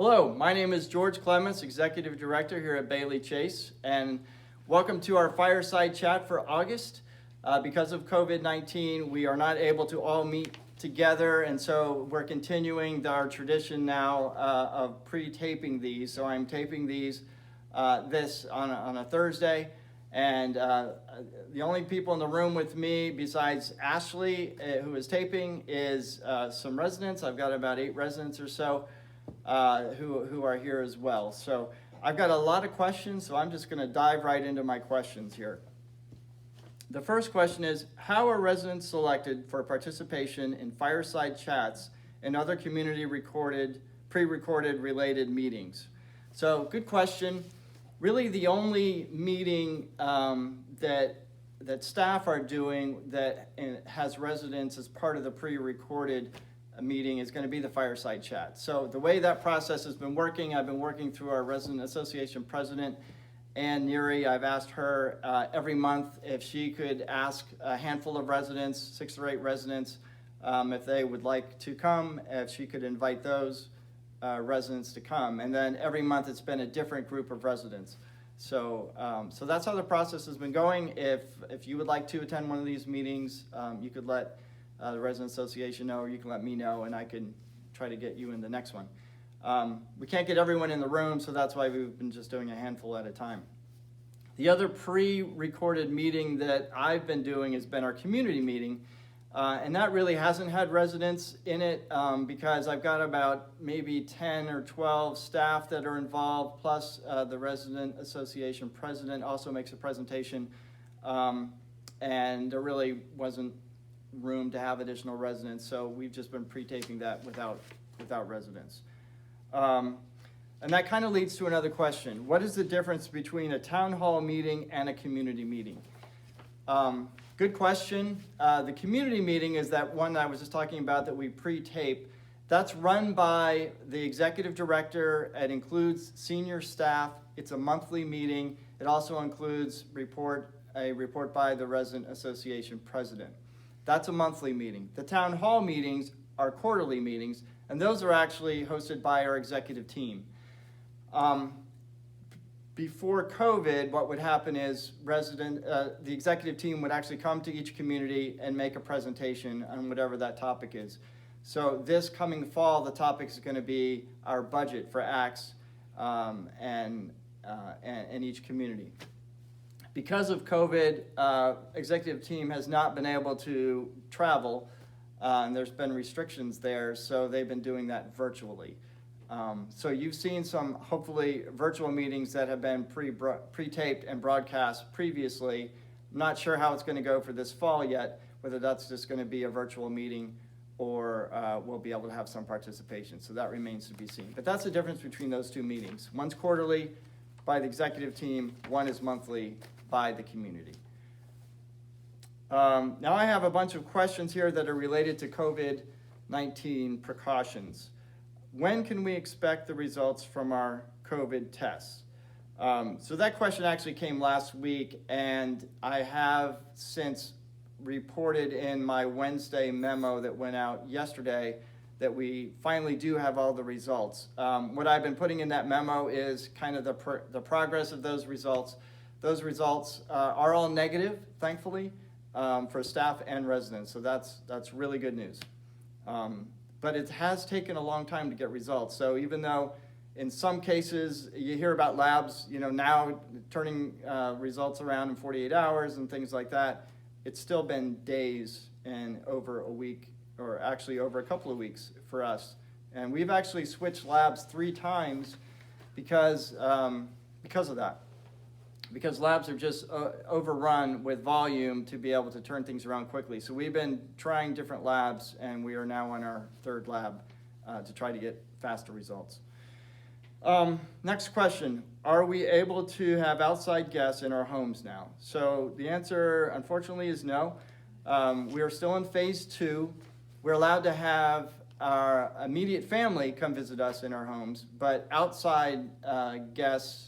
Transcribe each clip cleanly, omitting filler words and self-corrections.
Hello, my name is George Clements, Executive Director here at Bailey Chase, and welcome to our Fireside Chat for August. Because of COVID-19, we are not able to all meet together, and so we're continuing our tradition now of pre-taping these. So I'm taping these this on a Thursday, and the only people in the room with me besides Ashley, who is taping, is some residents. I've got about 8 residents or so who are here as well. So I've got a lot of questions, so I'm just going to dive right into my questions here. The first question is, how are residents selected for participation in fireside chats and other community pre-recorded related meetings? So good question. Really the only meeting that staff are doing that has residents as part of the pre-recorded meeting is going to be the fireside chat. So the way that process has been working, I've been working through our resident association president, Ann Neary. I've asked her every month if she could ask a handful of residents, 6 or 8 residents, if they would like to come, if she could invite those residents to come. And then every month it's been a different group of residents. So that's how the process has been going. If you would like to attend one of these meetings, you could let the Resident Association know, or you can let me know, and I can try to get you in the next one. We can't get everyone in the room, so that's why we've been just doing a handful at a time. The other pre-recorded meeting that I've been doing has been our community meeting, and that really hasn't had residents in it because I've got about maybe 10 or 12 staff that are involved, plus the Resident Association president also makes a presentation, and there really wasn't room to have additional residents, so we've just been pre-taping that without residents. And that kind of leads to another question. What is the difference between a town hall meeting and a community meeting? Good question. The community meeting is that one I was just talking about that we pre-tape. That's run by the executive director. It includes senior staff. It's a monthly meeting. It also includes a report by the Resident Association president. That's a monthly meeting. The town hall meetings are quarterly meetings, and those are actually hosted by our executive team. Before COVID, what would happen is the executive team would actually come to each community and make a presentation on whatever that topic is. So this coming fall, the topic is going to be our budget for acts and each community. Because of COVID, executive team has not been able to travel, and there's been restrictions there, so they've been doing that virtually. So you've seen some, hopefully, virtual meetings that have been pre-taped and broadcast previously. I'm not sure how it's going to go for this fall yet, whether that's just going to be a virtual meeting or we'll be able to have some participation. So that remains to be seen. But that's the difference between those 2 meetings. One's quarterly by the executive team, one is monthly by the community. Now I have a bunch of questions here that are related to COVID-19 precautions. When can we expect the results from our COVID tests? So that question actually came last week, and I have since reported in my Wednesday memo that went out yesterday that we finally do have all the results. What I've been putting in that memo is kind of the progress of those results. Those results are all negative, thankfully, for staff and residents, so that's really good news. But it has taken a long time to get results. So even though in some cases you hear about labs, now turning results around in 48 hours and things like that, it's still been days and over a week, or actually over a couple of weeks for us. And we've actually switched labs 3 times because of that. Because labs are just overrun with volume to be able to turn things around quickly. So we've been trying different labs, and we are now on our 3rd lab to try to get faster results. Next question, are we able to have outside guests in our homes now? So the answer, unfortunately, is no. We are still in phase 2. We're allowed to have our immediate family come visit us in our homes, but outside guests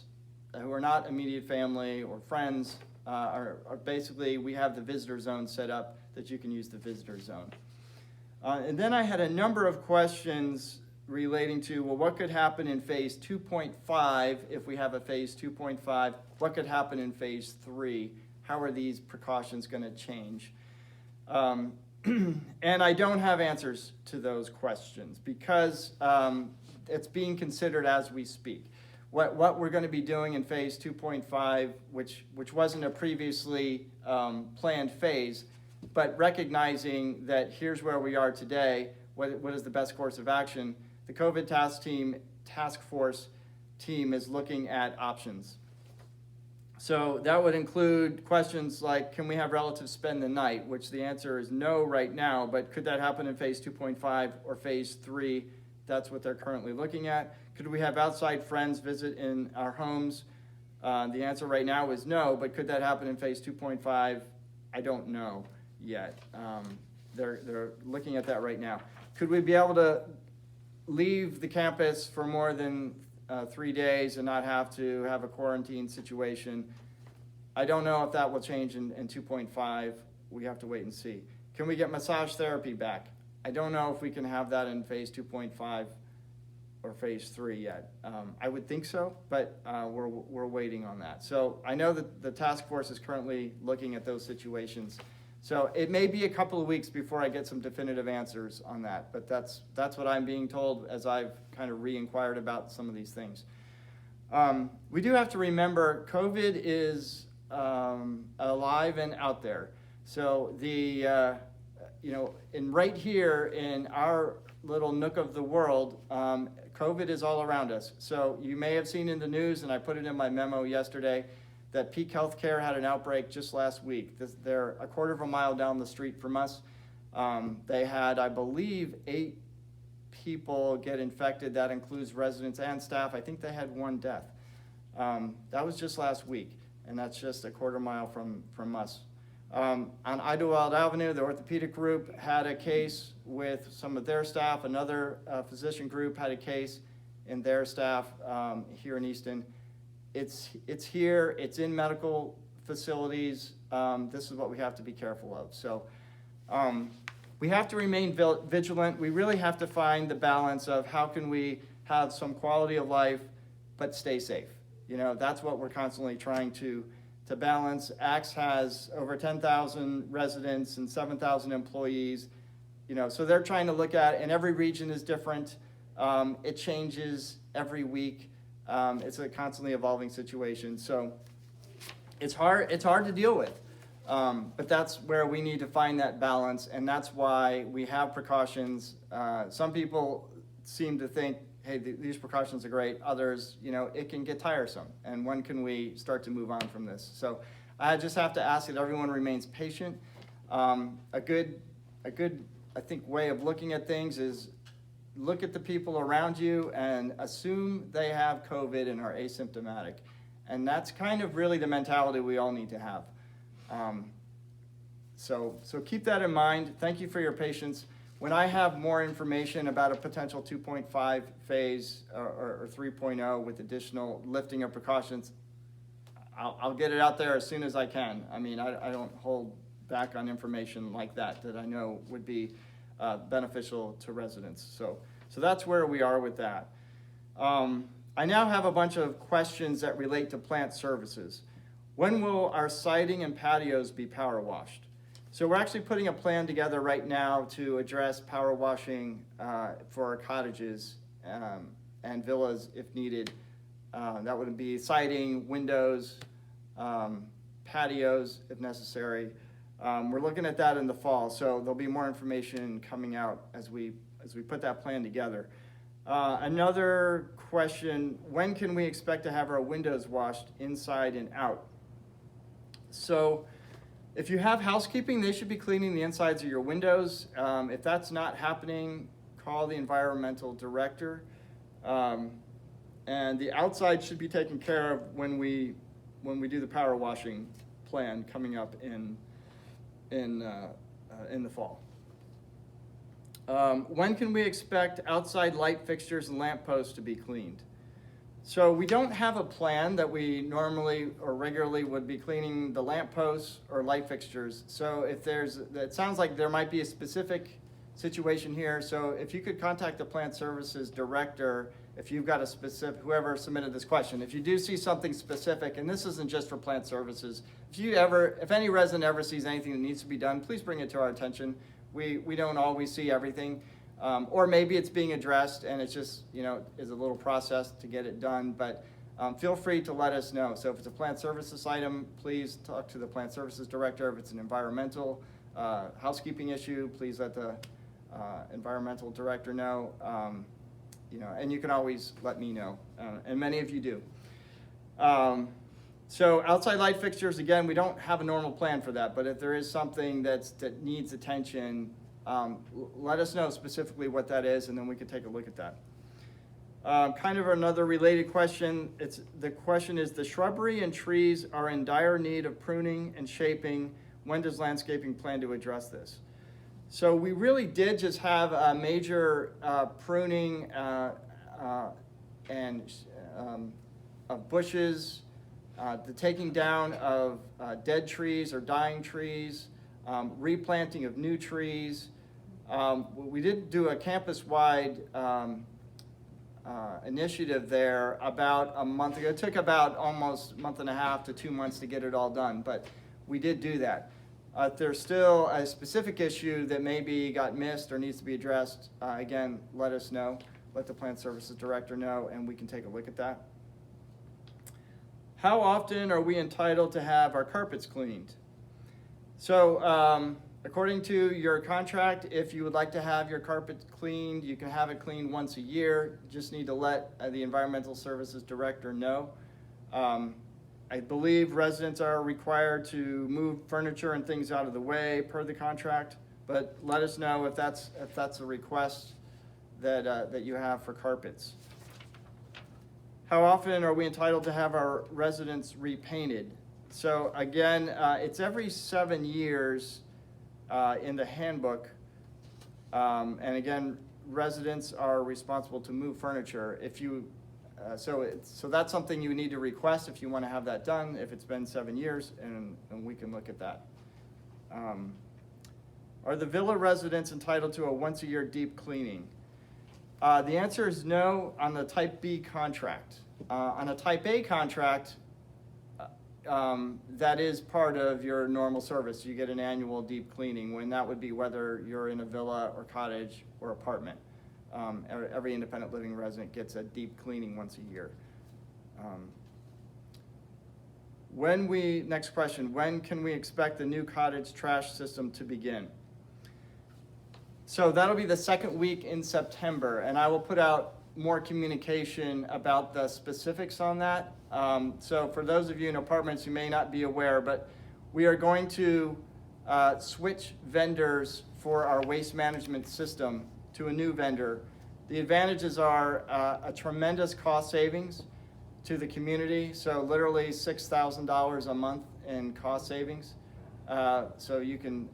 who are not immediate family or friends are basically, we have the visitor zone set up that you can use the visitor zone. And then I had a number of questions relating to, well, what could happen in phase 2.5 if we have a phase 2.5? What could happen in phase 3? How are these precautions going to change? And I don't have answers to those questions because it's being considered as we speak. What we're going to be doing in phase 2.5, which wasn't a previously planned phase, but recognizing that here's where we are today, what is the best course of action, the COVID task force team is looking at options. So that would include questions like, can we have relatives spend the night, which the answer is no right now, but could that happen in phase 2.5 or phase 3? That's what they're currently looking at. Could we have outside friends visit in our homes? The answer right now is no, but could that happen in phase 2.5? I don't know yet. They're looking at that right now. Could we be able to leave the campus for more than 3 days and not have to have a quarantine situation? I don't know if that will change in 2.5. We have to wait and see. Can we get massage therapy back? I don't know if we can have that in phase 2.5 or phase 3 yet. I would think so, but we're waiting on that. So I know that the task force is currently looking at those situations. So it may be a couple of weeks before I get some definitive answers on that, but that's what I'm being told as I've kind of re-inquired about some of these things. We do have to remember COVID is alive and out there. So right here in our little nook of the world, COVID is all around us. So you may have seen in the news, and I put it in my memo yesterday, that Peak Healthcare had an outbreak just last week. They're a quarter of a mile down the street from us. They had, I believe, 8 people get infected. That includes residents and staff. I think they had 1 death. That was just last week, and that's just a quarter mile from us. On Idlewild Avenue, the orthopedic group had a case with some of their staff. Another physician group had a case in their staff here in Easton. It's here, it's in medical facilities. This is what we have to be careful of. So we have to remain vigilant. We really have to find the balance of how can we have some quality of life, but stay safe. That's what we're constantly trying to balance. ACTS has over 10,000 residents and 7,000 employees. So they're trying to look at, and every region is different. It changes every week. It's a constantly evolving situation. So it's hard to deal with. But that's where we need to find that balance, and that's why we have precautions. Some people seem to think, hey, these precautions are great. Others, it can get tiresome. And when can we start to move on from this? So I just have to ask that everyone remains patient. A good, I think, way of looking at things is look at the people around you and assume they have COVID and are asymptomatic. And that's kind of really the mentality we all need to have. So keep that in mind. Thank you for your patience. When I have more information about a potential 2.5 phase or 3.0 with additional lifting of precautions, I'll get it out there as soon as I can. I mean, I don't hold back on information like that I know would be beneficial to residents. So that's where we are with that. I now have a bunch of questions that relate to plant services. When will our siding and patios be power washed? So we're actually putting a plan together right now to address power washing for our cottages and villas if needed. That would be siding, windows, patios if necessary. We're looking at that in the fall, so there'll be more information coming out as we put that plan together. Another question, when can we expect to have our windows washed inside and out? So if you have housekeeping, they should be cleaning the insides of your windows. If that's not happening, call the environmental director. And the outside should be taken care of when we do the power washing plan coming up in the fall. When can we expect outside light fixtures and lamp posts to be cleaned? So we don't have a plan that we normally or regularly would be cleaning the lamp posts or light fixtures. So if it sounds like there might be a specific situation here. So if you could contact the plant services director, if you've got a specific, whoever submitted this question, if you do see something specific, and this isn't just for plant services, if any resident ever sees anything that needs to be done, please bring it to our attention. We don't always see everything. Or maybe it's being addressed and it's just, is a little process to get it done, but feel free to let us know. So if it's a plant services item, please talk to the plant services director. If it's an environmental housekeeping issue, please let the environmental director know. And you can always let me know, and many of you do. So outside light fixtures, again, we don't have a normal plan for that, but if there is something that needs attention, let us know specifically what that is, and then we can take a look at that. Kind of another related question. The question is, the shrubbery and trees are in dire need of pruning and shaping. When does landscaping plan to address this? So we really did just have a major pruning of bushes, the taking down of dead trees or dying trees, replanting of new trees. We did do a campus-wide initiative there about a month ago. It took about almost a month and a half to 2 months to get it all done, but we did do that. If there's still a specific issue that maybe got missed or needs to be addressed, again, let us know. Let the plant services director know, and we can take a look at that. How often are we entitled to have our carpets cleaned? So according to your contract, if you would like to have your carpet cleaned, you can have it cleaned once a year. You just need to let the environmental services director know. I believe residents are required to move furniture and things out of the way per the contract, but let us know if that's a request that you have for carpets. How often are we entitled to have our residents repainted? So again, it's every 7 years in the handbook, and again, residents are responsible to move furniture. So that's something you need to request if you want to have that done, if it's been 7 years, and we can look at that. Are the villa residents entitled to a once-a-year deep cleaning? The answer is no on the Type B contract. On a Type A contract, that is part of your normal service. You get an annual deep cleaning, when that would be whether you're in a villa or cottage or apartment. Every independent living resident gets a deep cleaning once a year. Next question, when can we expect the new cottage trash system to begin? So that'll be the second week in September, and I will put out more communication about the specifics on that. So for those of you in apartments who may not be aware, but we are going to switch vendors for our waste management system to a new vendor. The advantages are a tremendous cost savings to the community, so literally $6,000 a month in cost savings. So you can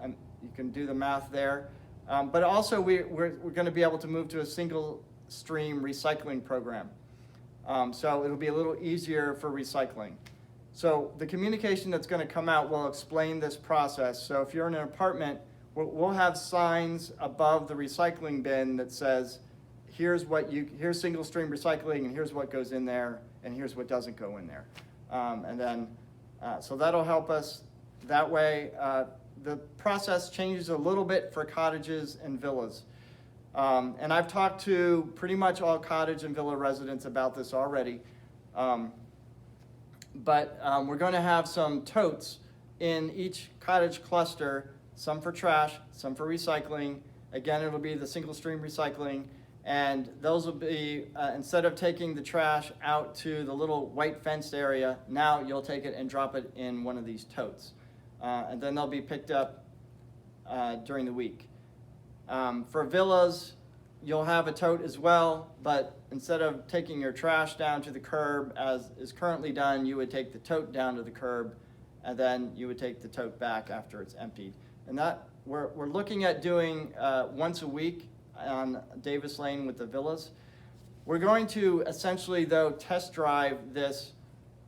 do the math there. But also we're going to be able to move to a single stream recycling program. So it'll be a little easier for recycling. So the communication that's going to come out will explain this process. So if you're in an apartment, we'll have signs above the recycling bin that says, here's single stream recycling, and here's what goes in there, and here's what doesn't go in there. So that'll help us that way. The process changes a little bit for cottages and villas. And I've talked to pretty much all cottage and villa residents about this already. But we're going to have some totes in each cottage cluster, some for trash, some for recycling. Again, it'll be the single stream recycling. And those will be, instead of taking the trash out to the little white fenced area, now you'll take it and drop it in one of these totes. And then they'll be picked up during the week. For villas, you'll have a tote as well, but instead of taking your trash down to the curb as is currently done, you would take the tote down to the curb, and then you would take the tote back after it's emptied. And that we're looking at doing once a week on Davis Lane with the villas. We're going to essentially, though, test drive this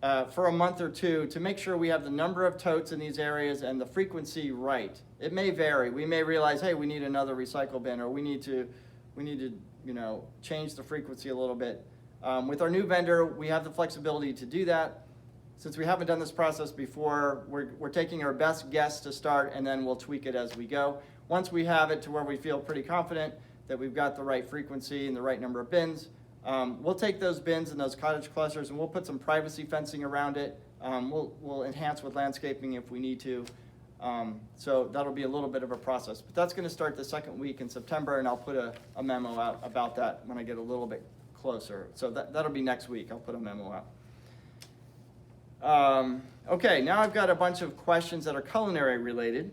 for a month or two to make sure we have the number of totes in these areas and the frequency right. It may vary. We may realize, hey, we need another recycle bin, or we need to change the frequency a little bit. With our new vendor, we have the flexibility to do that. Since we haven't done this process before, we're taking our best guess to start, and then we'll tweak it as we go. Once we have it to where we feel pretty confident that we've got the right frequency and the right number of bins, we'll take those bins and those cottage clusters and we'll put some privacy fencing around it. We'll enhance with landscaping if we need to. So that'll be a little bit of a process. But that's going to start the second week in September, and I'll put a memo out about that when I get a little bit closer. So that'll be next week. I'll put a memo out. Okay, now I've got a bunch of questions that are culinary related.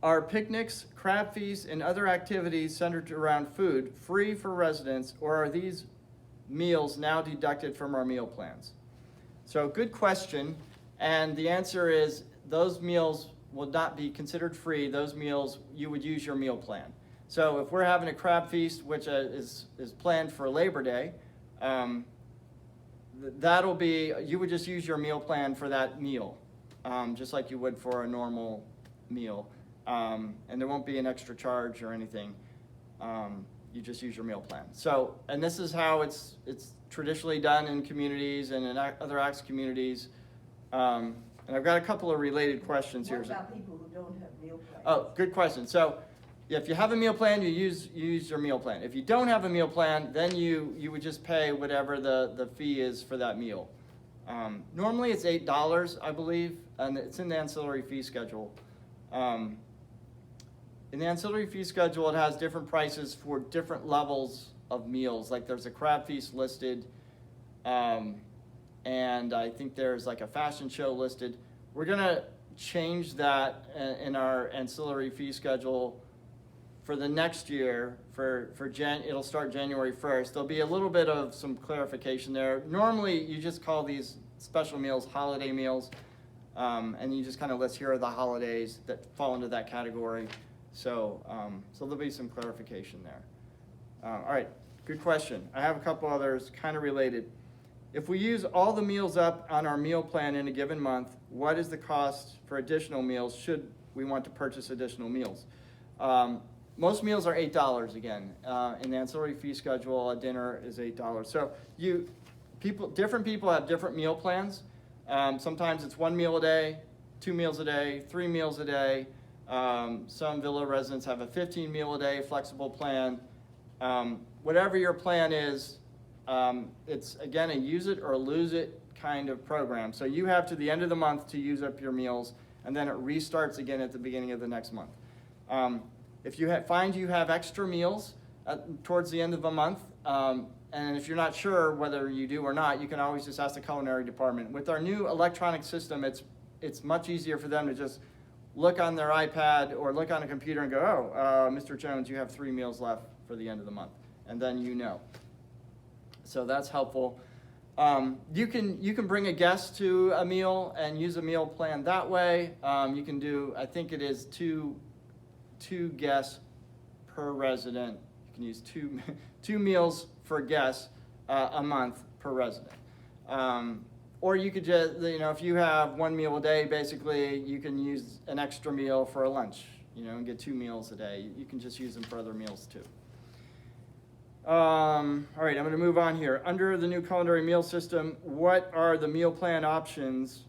Are picnics, crab feasts, and other activities centered around food free for residents, or are these meals now deducted from our meal plans? So good question, and the answer is those meals will not be considered free. Those meals, you would use your meal plan. So if we're having a crab feast, which is planned for Labor Day, that'll be, you would just use your meal plan for that meal, just like you would for a normal meal. And there won't be an extra charge or anything. You just use your meal plan. So, and this is how it's traditionally done in communities and in other ACTS communities. And I've got a couple of related questions here. What about people who don't have meal plans? Oh, good question. So if you have a meal plan, you use your meal plan. If you don't have a meal plan, then you would just pay whatever the fee is for that meal. Normally it's $8, I believe, and it's in the ancillary fee schedule. In the ancillary fee schedule, it has different prices for different levels of meals. Like there's a crab feast listed, and I think there's like a fashion show listed. We're gonna change that in our ancillary fee schedule for the next year. It'll start January 1st. There'll be a little bit of some clarification there. Normally, you just call these special meals holiday meals, and you just kind of list here are the holidays that fall into that category. So there'll be some clarification there. All right, good question. I have a couple others kind of related. If we use all the meals up on our meal plan in a given month, what is the cost for additional meals should we want to purchase additional meals? Most meals are $8 again. In the ancillary fee schedule, a dinner is $8. So different people have different meal plans. Sometimes it's 1 meal a day, 2 meals a day, 3 meals a day. Some villa residents have a 15 meal a day flexible plan. Whatever your plan is, it's again a use it or lose it kind of program. So you have to the end of the month to use up your meals, and then it restarts again at the beginning of the next month. If you find you have extra meals towards the end of a month, and if you're not sure whether you do or not, you can always just ask the culinary department. With our new electronic system, it's much easier for them to just look on their iPad or look on a computer and go, oh, Mr. Jones, you have 3 meals left for the end of the month, and then you know. So that's helpful. You can bring a guest to a meal and use a meal plan that way. You can do, I think it is two guests per resident. You can use two meals for guests a month per resident. Or you could just, if you have 1 meal a day, basically you can use an extra meal for a lunch, and get 2 meals a day. You can just use them for other meals too. All right, I'm going to move on here. Under the new culinary meal system, what are the meal plan options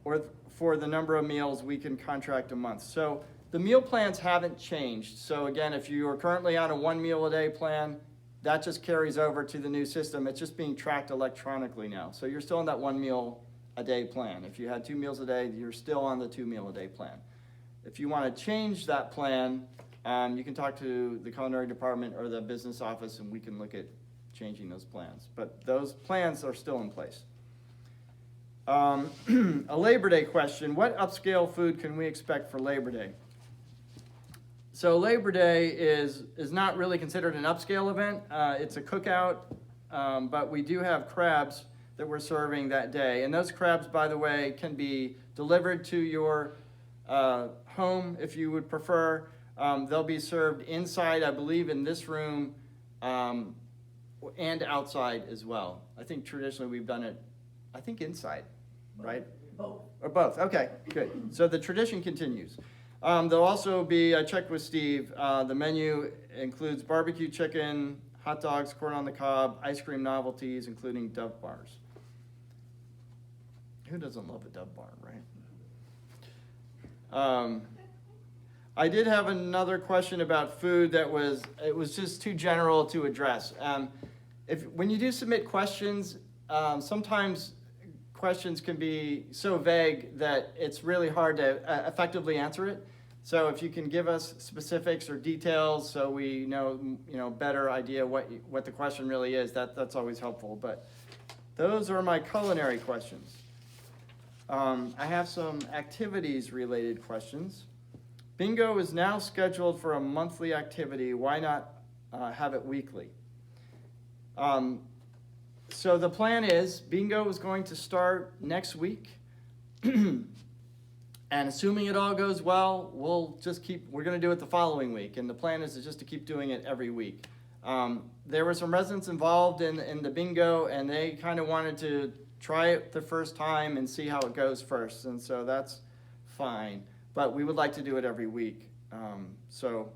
or for the number of meals we can contract a month? So the meal plans haven't changed. So again, if you are currently on a 1 meal a day plan, that just carries over to the new system. It's just being tracked electronically now. So you're still on that 1 meal a day plan. If you had 2 meals a day, you're still on the 2 meal a day plan. If you want to change that plan, you can talk to the culinary department or the business office, and we can look at changing those plans. But those plans are still in place. A Labor Day question: what upscale food can we expect for Labor Day? So Labor Day is not really considered an upscale event. It's a cookout, but we do have crabs that we're serving that day. And those crabs, by the way, can be delivered to your home if you would prefer. They'll be served inside, I believe, in this room and outside as well. I think traditionally we've done it, I think inside, right? Both. Or both, okay, good. So the tradition continues. There'll also be, I checked with Steve, the menu includes barbecue chicken, hot dogs, corn on the cob, ice cream novelties, including Dove bars. Who doesn't love a Dove bar, right? I did have another question about food that was just too general to address. When you do submit questions, sometimes questions can be so vague that it's really hard to effectively answer it. So if you can give us specifics or details so we know better idea what the question really is, that's always helpful. But those are my culinary questions. I have some activities related questions. Bingo is now scheduled for a monthly activity. Why not have it weekly? So the plan is bingo is going to start next week. And assuming it all goes well, we're going to do it the following week. And the plan is just to keep doing it every week. There were some residents involved in the bingo, and they kind of wanted to try it the first time and see how it goes first. And so that's fine. But we would like to do it every week. So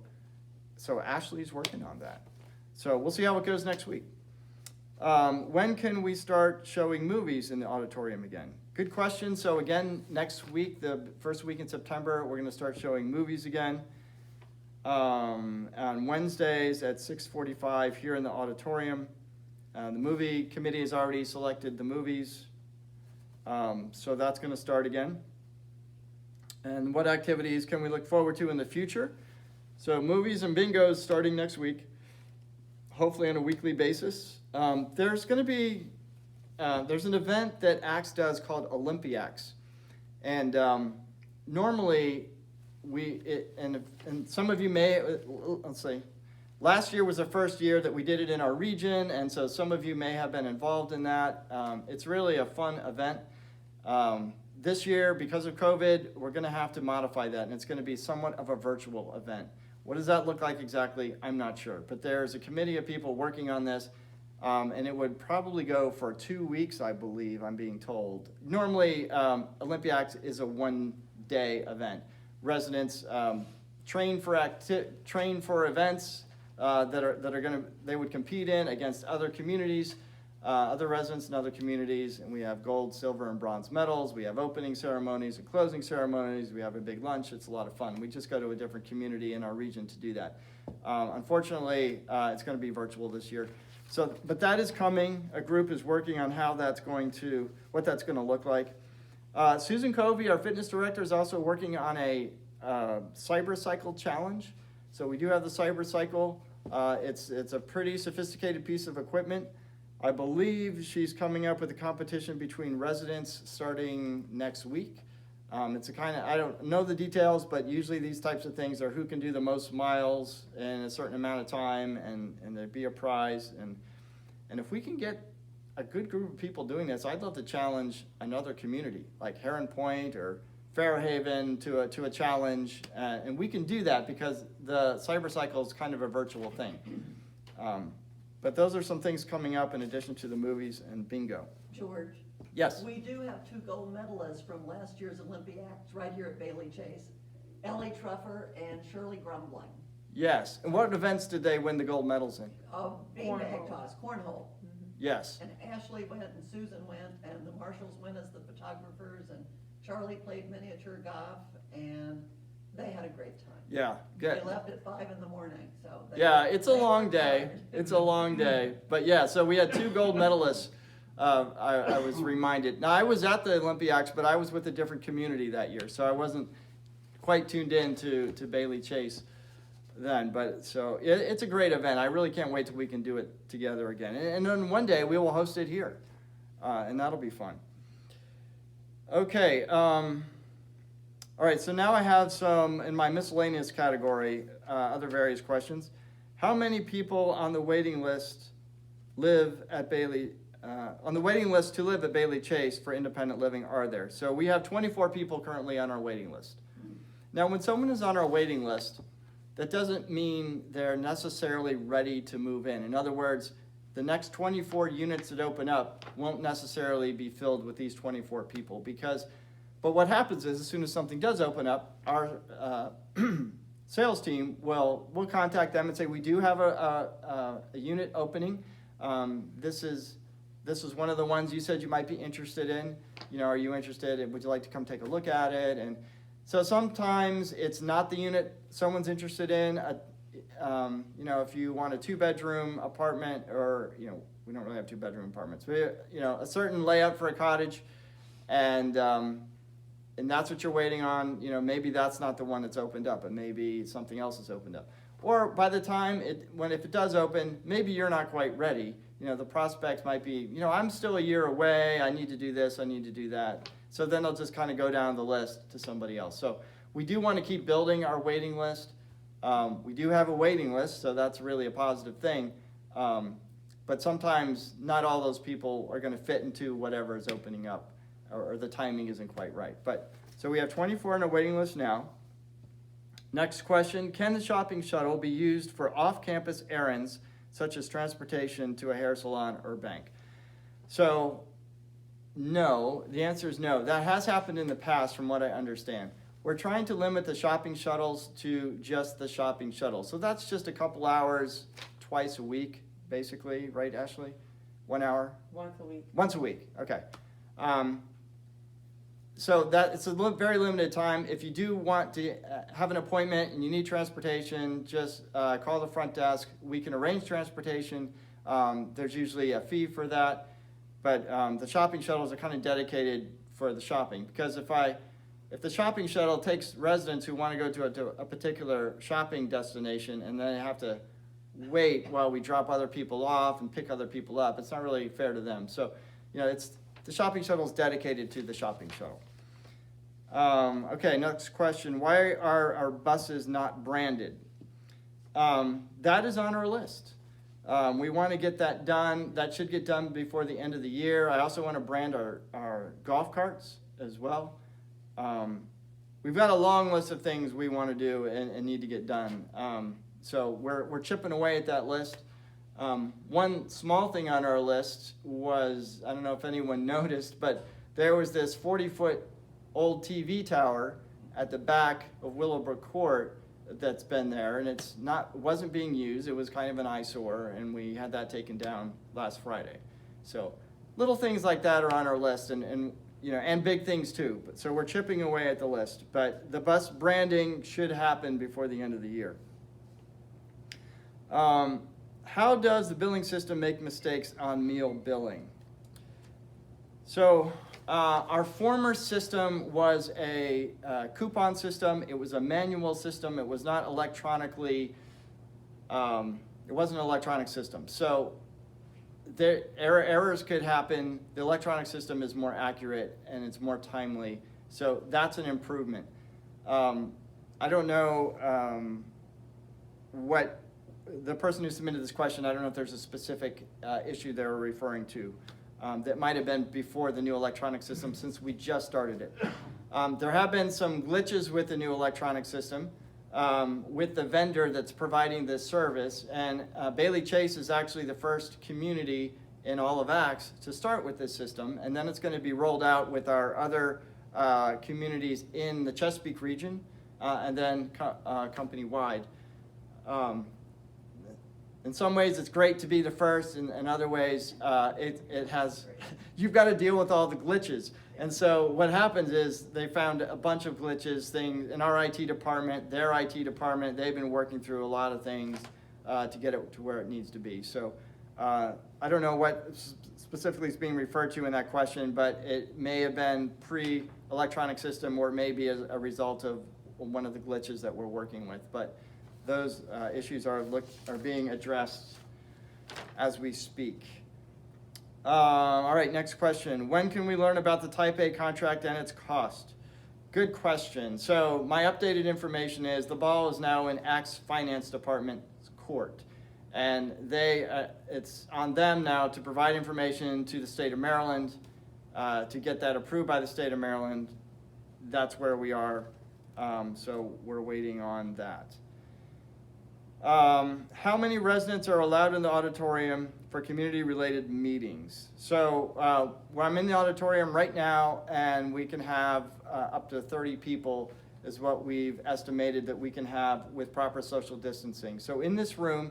Ashley's working on that. So we'll see how it goes next week. When can we start showing movies in the auditorium again? Good question. So again, next week, the first week in September, we're going to start showing movies again. On Wednesdays at 6:45 here in the auditorium. The movie committee has already selected the movies. So that's going to start again. And what activities can we look forward to in the future? So movies and bingos starting next week, hopefully on a weekly basis. There's going to be, there's an event that ACTS does called Olympiacs. And normally, and some of you may, let's see, last year was the first year that we did it in our region, and so some of you may have been involved in that. It's really a fun event. This year, because of COVID, we're going to have to modify that, and it's going to be somewhat of a virtual event. What does that look like exactly? I'm not sure. But there's a committee of people working on this, and it would probably go for 2 weeks, I believe, I'm being told. Normally, Olympiacs is a one-day event. Residents train for events they would compete in against other communities. Other residents in other communities, and we have gold, silver, and bronze medals. We have opening ceremonies and closing ceremonies. We have a big lunch. It's a lot of fun. We just go to a different community in our region to do that. Unfortunately, it's going to be virtual this year. So, but that is coming. A group is working on what that's going to look like. Susan Covey, our fitness director, is also working on a cyber cycle challenge. So we do have the cyber cycle. It's a pretty sophisticated piece of equipment. I believe she's coming up with a competition between residents starting next week. It's a kind of, I don't know the details, but usually these types of things are who can do the most miles in a certain amount of time, and there'd be a prize. And if we can get a good group of people doing this, I'd love to challenge another community, like Heron Point or Fairhaven to a challenge. And we can do that because the cyber cycle is kind of a virtual thing. But those are some things coming up in addition to the movies and bingo. George? Yes? We do have 2 gold medalists from last year's Olympiacs right here at Bailey Chase. Ellie Truffer and Shirley Grumbling. Yes. And what events did they win the gold medals in? Beanbag toss, cornhole. Yes. And Ashley went and Susan went and the marshals went as the photographers, and Charlie played miniature golf, and they had a great time. Yeah, good. They left at 5 in the morning, so. It's a long day. It's a long day. But yeah, so we had 2 gold medalists. I was reminded. Now, I was at the Olympiacs, but I was with a different community that year, so I wasn't quite tuned in to Bailey Chase then. But so it's a great event. I really can't wait till we can do it together again. And then one day we will host it here, and that'll be fun. Okay. All right, so now I have some, in my miscellaneous category, other various questions. How many people on the waiting list live at Bailey, on the waiting list to live at Bailey Chase for independent living are there? So we have 24 people currently on our waiting list. Now, when someone is on our waiting list, that doesn't mean they're necessarily ready to move in. In other words, the next 24 units that open up won't necessarily be filled with these 24 people but what happens is as soon as something does open up, our sales team we'll contact them and say, we do have a unit opening. This is one of the ones you said you might be interested in. Are you interested? Would you like to come take a look at it? And so sometimes it's not the unit someone's interested in. If you want a 2-bedroom apartment, or we don't really have 2-bedroom apartments, but a certain layout for a cottage, and that's what you're waiting on. Maybe that's not the one that's opened up, but maybe something else is opened up. Or by the time if it does open, maybe you're not quite ready. The prospects might be, I'm still a year away. I need to do this. I need to do that. So then they'll just kind of go down the list to somebody else. So we do want to keep building our waiting list. We do have a waiting list, so that's really a positive thing. But sometimes not all those people are going to fit into whatever is opening up, or the timing isn't quite right. So we have 24 on a waiting list now. Next question, can the shopping shuttle be used for off-campus errands, such as transportation to a hair salon or bank? So no, the answer is no. That has happened in the past from what I understand. We're trying to limit the shopping shuttles to just the shopping shuttle. So that's just a couple hours twice a week, basically, right, Ashley? 1 hour? Once a week. Once a week, okay. So it's a very limited time. If you do want to have an appointment and you need transportation, just call the front desk. We can arrange transportation. There's usually a fee for that. But the shopping shuttles are kind of dedicated for the shopping, because if the shopping shuttle takes residents who want to go to a particular shopping destination and then they have to wait while we drop other people off and pick other people up, it's not really fair to them. So, the shopping shuttle is dedicated to the shopping shuttle. Okay, next question. Why are our buses not branded? That is on our list. We want to get that done. That should get done before the end of the year. I also want to brand our golf carts as well. We've got a long list of things we want to do and need to get done. So we're chipping away at that list. One small thing on our list was, I don't know if anyone noticed, but there was this 40-foot old TV tower at the back of Willowbrook Court that's been there, and it wasn't being used. It was kind of an eyesore, and we had that taken down last Friday. So little things like that are on our list, and big things too. So we're chipping away at the list, but the bus branding should happen before the end of the year. How does the billing system make mistakes on meal billing? So our former system was a coupon system. It was a manual system. It was not electronically, it wasn't an electronic system. So errors could happen. The electronic system is more accurate and it's more timely. So that's an improvement. I don't know what the person who submitted this question, I don't know if there's a specific issue they were referring to. That might have been before the new electronic system, since we just started it. There have been some glitches with the new electronic system with the vendor that's providing this service, and Bailey Chase is actually the first community in all of Axe to start with this system, and then it's going to be rolled out with our other communities in the Chesapeake region, and then company-wide. In some ways, it's great to be the first. In other ways, you've got to deal with all the glitches. And so what happens is they found a bunch of glitches, things in our IT department, their IT department. They've been working through a lot of things to get it to where it needs to be. So I don't know what specifically is being referred to in that question, but it may have been pre-electronic system, or maybe as a result of one of the glitches that we're working with. But those issues are being addressed as we speak. All right, next question. When can we learn about the Type A contract and its cost? Good question. So my updated information is the ball is now in Axe Finance Department's court. And it's on them now to provide information to the state of Maryland, to get that approved by the state of Maryland. That's where we are. So we're waiting on that. How many residents are allowed in the auditorium for community-related meetings. So well, I'm in the auditorium right now, and we can have up to 30 people is what we've estimated that we can have with proper social distancing. So in this room,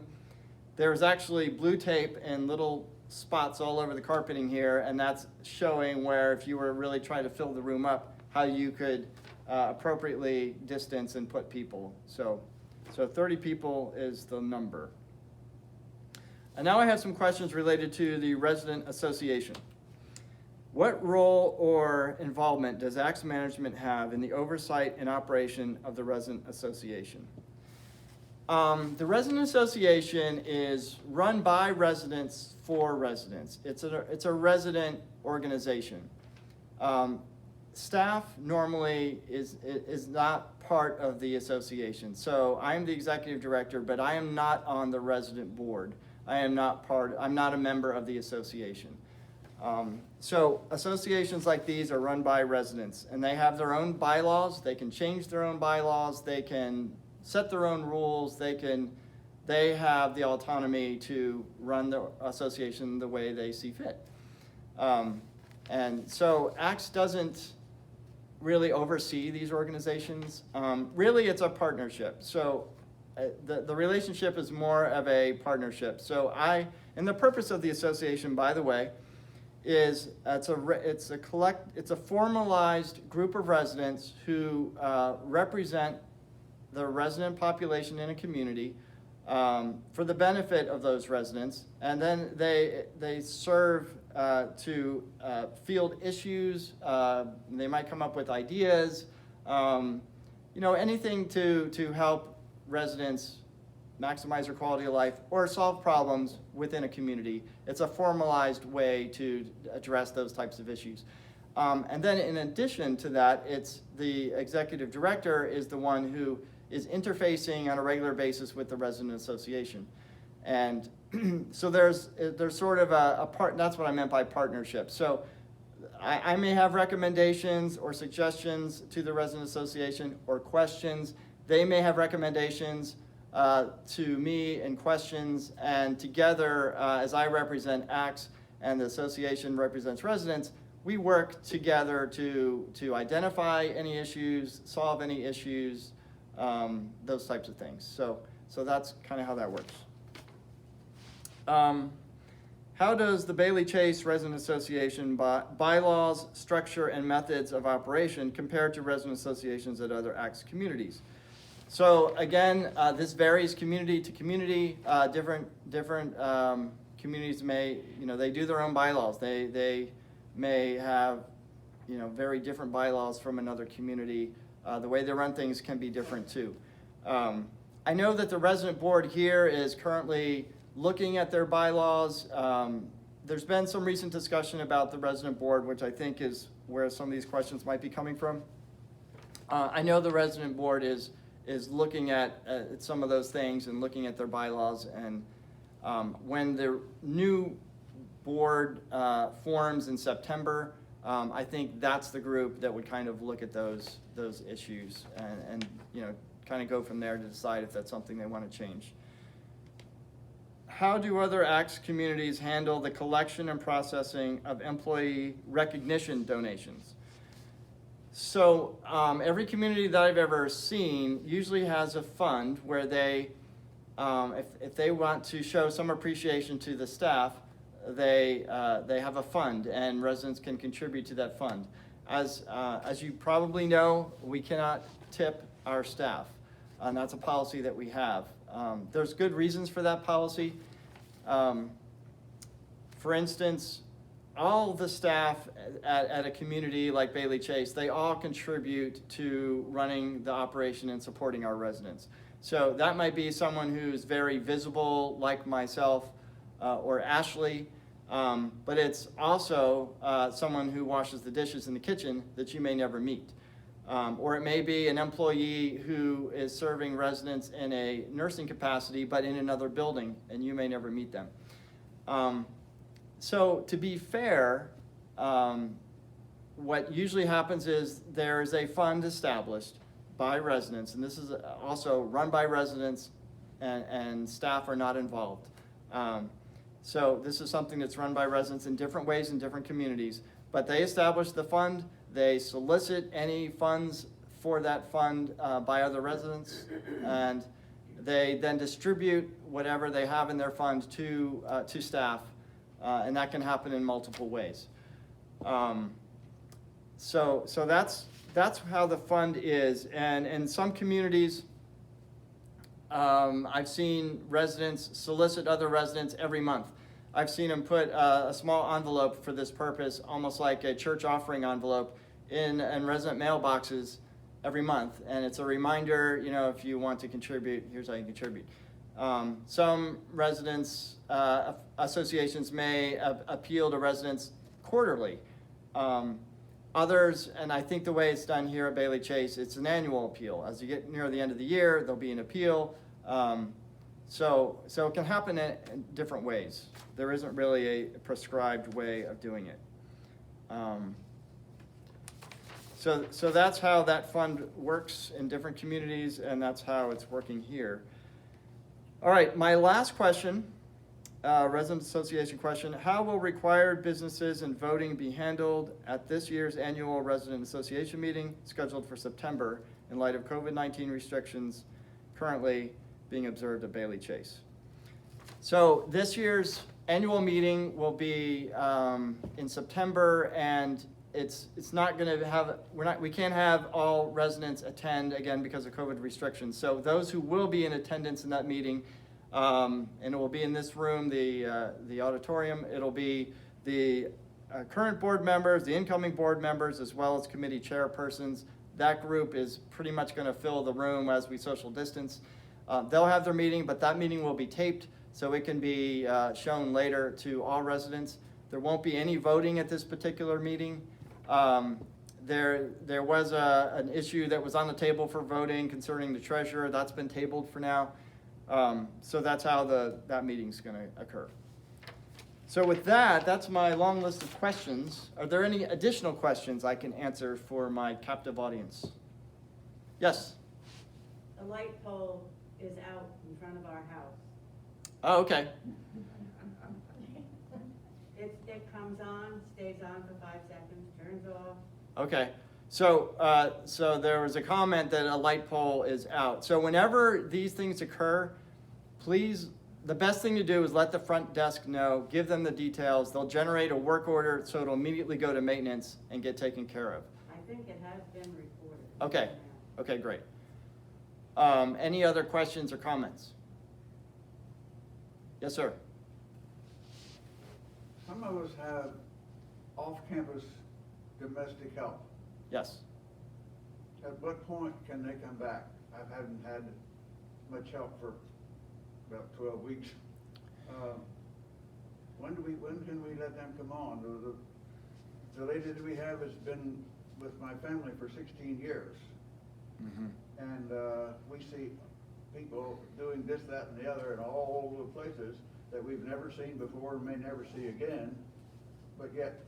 there's actually blue tape and little spots all over the carpeting here, and that's showing where if you were really trying to fill the room up, how you could appropriately distance and put people. So 30 people is the number. And now I have some questions related to the resident association. What role or involvement does ACTS management have in the oversight and operation of the resident association? The resident association is run by residents for residents. It's a resident organization. Staff normally is not part of the association. So I'm the executive director, but I am not on the resident board. I'm not a member of the association. So associations like these are run by residents, and they have their own bylaws. They can change their own bylaws. They can set their own rules. They have the autonomy to run the association the way they see fit. And so ACTS doesn't really oversee these organizations. Really, it's a partnership. So the relationship is more of a partnership. So and the purpose of the association, by the way, is it's a formalized group of residents who represent the resident population in a community for the benefit of those residents, and then they serve to field issues. They might come up with ideas, anything to help residents maximize their quality of life or solve problems within a community. It's a formalized way to address those types of issues. And then in addition to that, it's the executive director is the one who is interfacing on a regular basis with the resident association. And so there's sort of a part, that's what I meant by partnership. So I may have recommendations or suggestions to the resident association or questions. They may have recommendations to me and questions, and together, as I represent ACTS and the association represents residents, we work together to identify any issues, solve any issues, those types of things. So that's kind of how that works. How does the Bailey Chase Resident Association bylaws, structure, and methods of operation compare to resident associations at other ACTS communities? So again, this varies community to community. Different communities may, they do their own bylaws. They may have, very different bylaws from another community. The way they run things can be different too. I know that the resident board here is currently looking at their bylaws. There's been some recent discussion about the resident board, which I think is where some of these questions might be coming from. I know the resident board is looking at some of those things and looking at their bylaws, and when the new board forms in September, I think that's the group that would kind of look at those issues and kind of go from there to decide if that's something they want to change. How do other ACTS communities handle the collection and processing of employee recognition donations? So every community that I've ever seen usually has a fund where they, if they want to show some appreciation to the staff, they have a fund, and residents can contribute to that fund. As you probably know, we cannot tip our staff, and that's a policy that we have. There's good reasons for that policy. For instance, all the staff at a community like Bailey Chase, they all contribute to running the operation and supporting our residents. So that might be someone who's very visible, like myself or Ashley, but it's also someone who washes the dishes in the kitchen that you may never meet. Or it may be an employee who is serving residents in a nursing capacity, but in another building, and you may never meet them. So to be fair, what usually happens is there is a fund established by residents, and this is also run by residents, and staff are not involved. So this is something that's run by residents in different ways in different communities. But they establish the fund, they solicit any funds for that fund by other residents, and they then distribute whatever they have in their fund to staff, and that can happen in multiple ways. So that's how the fund is, and in some communities, I've seen residents solicit other residents every month. I've seen them put a small envelope for this purpose, almost like a church offering envelope, in resident mailboxes every month. And it's a reminder, you know, if you want to contribute, here's how you contribute. Some residents, associations may appeal to residents quarterly. Others, and I think the way it's done here at Bailey Chase, it's an annual appeal. As you get near the end of the year, there'll be an appeal. So it can happen in different ways. There isn't really a prescribed way of doing it. So that's how that fund works in different communities, and that's how it's working here. All right, my last question, resident association question: how will required businesses and voting be handled at this year's annual resident association meeting scheduled for September in light of COVID-19 restrictions currently being observed at Bailey Chase? So this year's annual meeting will be in September, and it's not going to have, we can't have all residents attend again because of COVID restrictions. So those who will be in attendance in that meeting, and it will be in this room, the auditorium, it'll be the current board members, the incoming board members, as well as committee chairpersons. That group is pretty much going to fill the room as we social distance. They'll have their meeting, but that meeting will be taped so it can be shown later to all residents. There won't be any voting at this particular meeting. There was an issue that was on the table for voting concerning the treasurer. That's been tabled for now. So that's how that meeting's going to occur. So with that, that's my long list of questions. Are there any additional questions I can answer for my captive audience? Yes? The light pole is out in front of our house. Oh, okay. It comes on, stays on for 5 seconds, turns off. Okay. So there was a comment that a light pole is out. So whenever these things occur, please, the best thing to do is let the front desk know, give them the details. They'll generate a work order so it'll immediately go to maintenance and get taken care of. I think it has been reported. Okay. Okay, great. Any other questions or comments? Yes, sir. Some of us have off-campus domestic help. Yes. At what point can they come back? I haven't had much help for about 12 weeks. When can we let them come on? The lady that we have has been with my family for 16 years. Mm-hmm. And we see people doing this, that, and the other in all the places that we've never seen before and may never see again. But yet,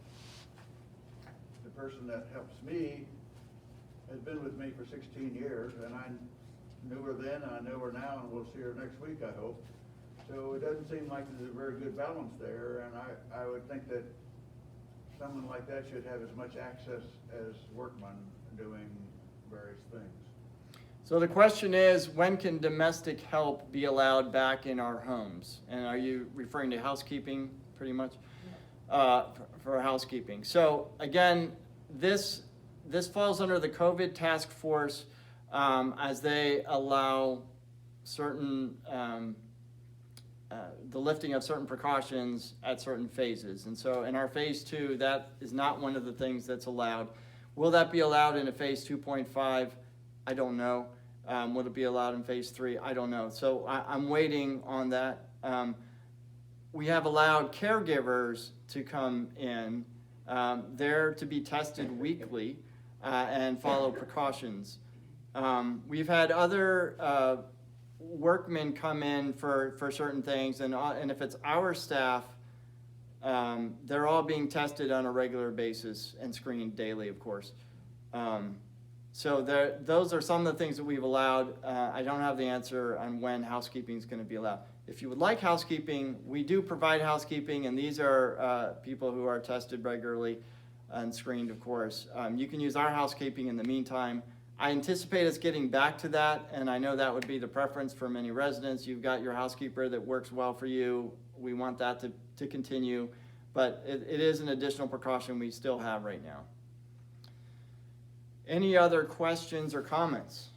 the person that helps me has been with me for 16 years, and I knew her then, and I know her now, and we'll see her next week, I hope. So it doesn't seem like there's a very good balance there, and I would think that someone like that should have as much access as workmen doing various things. So the question is, when can domestic help be allowed back in our homes? And are you referring to housekeeping, pretty much? For housekeeping. So again, this falls under the COVID task force as they allow certain, the lifting of certain precautions at certain phases. And so in our phase 2, that is not one of the things that's allowed. Will that be allowed in a phase 2.5? I don't know. Would it be allowed in phase 3? I don't know. So I'm waiting on that. We have allowed caregivers to come in. They're to be tested weekly and follow precautions. We've had other workmen come in for certain things, and if it's our staff, they're all being tested on a regular basis and screened daily, of course. So those are some of the things that we've allowed. I don't have the answer on when housekeeping is going to be allowed. If you would like housekeeping, we do provide housekeeping, and these are people who are tested regularly and screened, of course. You can use our housekeeping in the meantime. I anticipate us getting back to that, and I know that would be the preference for many residents. You've got your housekeeper that works well for you. We want that to continue, but it is an additional precaution we still have right now. Any other questions or comments?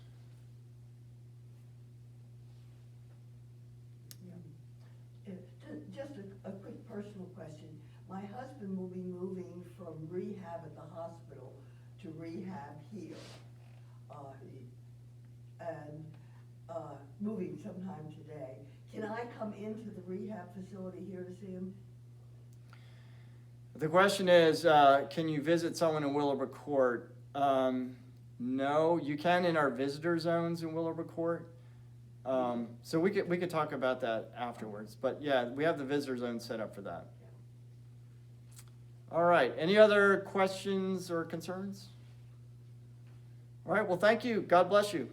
Just a quick personal question. My husband will be moving from rehab at the hospital to rehab here. Moving sometime today. Can I come into the rehab facility here to see him? The question is, can you visit someone in Willowbrook Court? No, you can in our visitor zones in Willowbrook Court. So we could talk about that afterwards. But yeah, we have the visitor zone set up for that. All right, any other questions or concerns? All right, well, thank you. God bless you.